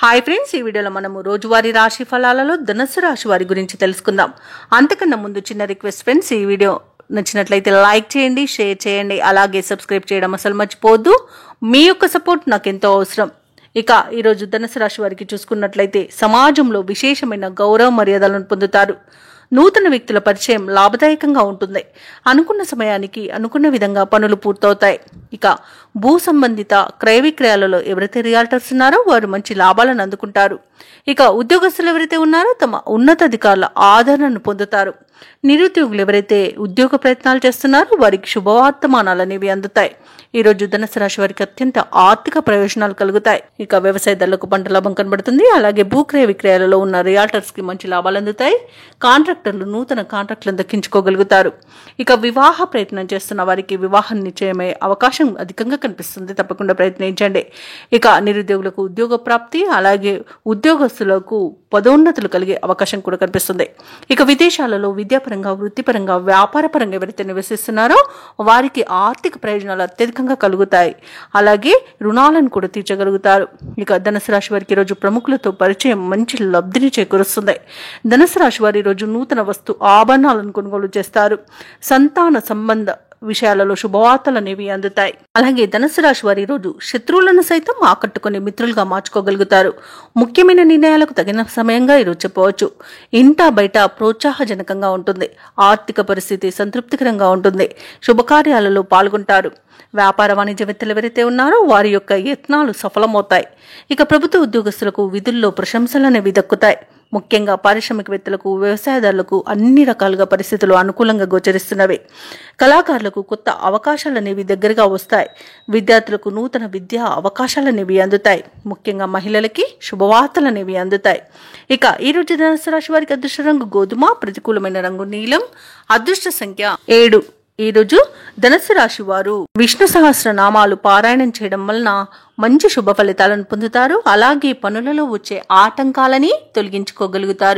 Hi friends, ఈ వీడియోలో మనము రోజువారీ రాశి ఫలాలలో ధనుస్సు రాశి వారి గురించి తెలుసుకుందాం. అంతకన్నా ముందు చిన్న రిక్వెస్ట్ ఫ్రెండ్స్, ఈ వీడియో నచ్చినట్లయితే లైక్ చేయండి, షేర్ చేయండి, అలాగే సబ్స్క్రైబ్ చేయడం అసలు మర్చిపోవద్దు. మీ యొక్క సపోర్ట్ నాకు ఎంతో అవసరం. ఇక ఈరోజు ధనుస్సు రాశి వారికి చూసుకున్నట్లయితే సమాజంలో విశేషమైన గౌరవ మర్యాదలను పొందుతారు. నూతన వ్యక్తుల పరిచయం లాభదాయకంగా ఉంటుంది. అనుకున్న సమయానికి అనుకున్న విధంగా పనులు పూర్తవుతాయి. ఇక భూ సంబంధిత క్రయ విక్రయాలలో ఎవరైతే రియాల్టర్స్ ఉన్నారో వారు మంచి లాభాలను అందుకుంటారు. ఇక ఉద్యోగస్తులు ఎవరైతే ఉన్నారో తమ ఉన్నతాధికారుల ఆదరణను పొందుతారు. నిరుద్యోగులు ఎవరైతే ఉద్యోగ ప్రయత్నాలు చేస్తున్నారో వారికి శుభవార్తమానాలు అనేవి అందుతాయి. ఈ రోజు ధనుస్సు రాశి వారికి అత్యంత ఆర్థిక ప్రయోజనాలు కలుగుతాయి. ఇక వ్యవసాయదారులకు పంట లాభం కనబడుతుంది. అలాగే భూక్రయ విక్రయాలలో ఉన్న రియాల్టర్స్ కి మంచి లాభాలు అందుతాయి. కాంట్రాక్టర్లు నూతన కాంట్రాక్టులను దక్కించుకోగలుగుతారు. ఇక వివాహ ప్రయత్నం చేస్తున్న వారికి వివాహం నిశ్చయమయ్యే అవకాశం అధికంగా కనిపిస్తుంది. తప్పకుండా ప్రయత్నించండి. ఇక నిరుద్యోగులకు ఉద్యోగ ప్రాప్తి, అలాగే ఉద్యోగస్తులకు పదోన్నతులు కలిగే అవకాశం కూడా కనిపిస్తుంది. ఇక విదేశాలలో విద్యాపరంగా, వృత్తిపరంగా, వ్యాపారపరంగా ఎవరైతే నివసిస్తున్నారో వారికి ఆర్థిక ప్రయోజనాలు అత్యధికంగా కలుగుతాయి. అలాగే రుణాలను కూడా తీర్చగలుగుతారు. ఇక ధనుసు రాశి వారికి ఈరోజు ప్రముఖులతో పరిచయం మంచి లబ్ధిని చేకూరుస్తుంది. ధనుసు రాశి వారి ఈరోజు నూతన వస్తు ఆభరణాలను కొనుగోలు చేస్తారు. సంతాన సంబంధ విషయాలలో శుభవార్తలు అనేవి అందుతాయి. అలాగే ధనుసు రాశి వారి రోజు శత్రువులను సైతం ఆకట్టుకుని మిత్రులుగా మార్చుకోగలుగుతారు. ముఖ్యమైన నిర్ణయాలకు తగిన సమయంగా ఈరోజు చెప్పవచ్చు. ఇంట బయట ప్రోత్సాహజనకంగా ఉంటుంది. ఆర్థిక పరిస్థితి సంతృప్తికరంగా ఉంటుంది. శుభకార్యాలలో పాల్గొంటారు. వ్యాపార వాణిజ్యవేత్తలు ఎవరైతే ఉన్నారో వారి యొక్క యత్నాలు సఫలమవుతాయి. ఇక ప్రభుత్వ ఉద్యోగస్తులకు విధుల్లో ప్రశంసలు అనేవి దక్కుతాయి. ముఖ్యంగా పారిశ్రామికవేత్తలకు, వ్యవసాయదారులకు అన్ని రకాలుగా పరిస్థితులు అనుకూలంగా గోచరిస్తున్నవి. కళాకారులకు కొత్త అవకాశాలు అనేవి దగ్గరగా వస్తాయి. విద్యార్థులకు నూతన విద్యా అవకాశాలు అనేవి అందుతాయి. ముఖ్యంగా మహిళలకి శుభవార్తలు అనేవి అందుతాయి. ఇక ఈ రోజు ధనుసు రాశి వారికి అదృష్ట రంగు గోధుమ, ప్రతికూలమైన రంగు నీలం, అదృష్ట సంఖ్య 7. ఈ రోజు ధనుసు రాశి వారు విష్ణు సహస్రనామాలు పారాయణం చేయడం వలన మంచి శుభ ఫలితాలను పొందుతారు. అలాగే పనులలో వచ్చే ఆటంకాలని తొలగించుకోగలుగుతారు.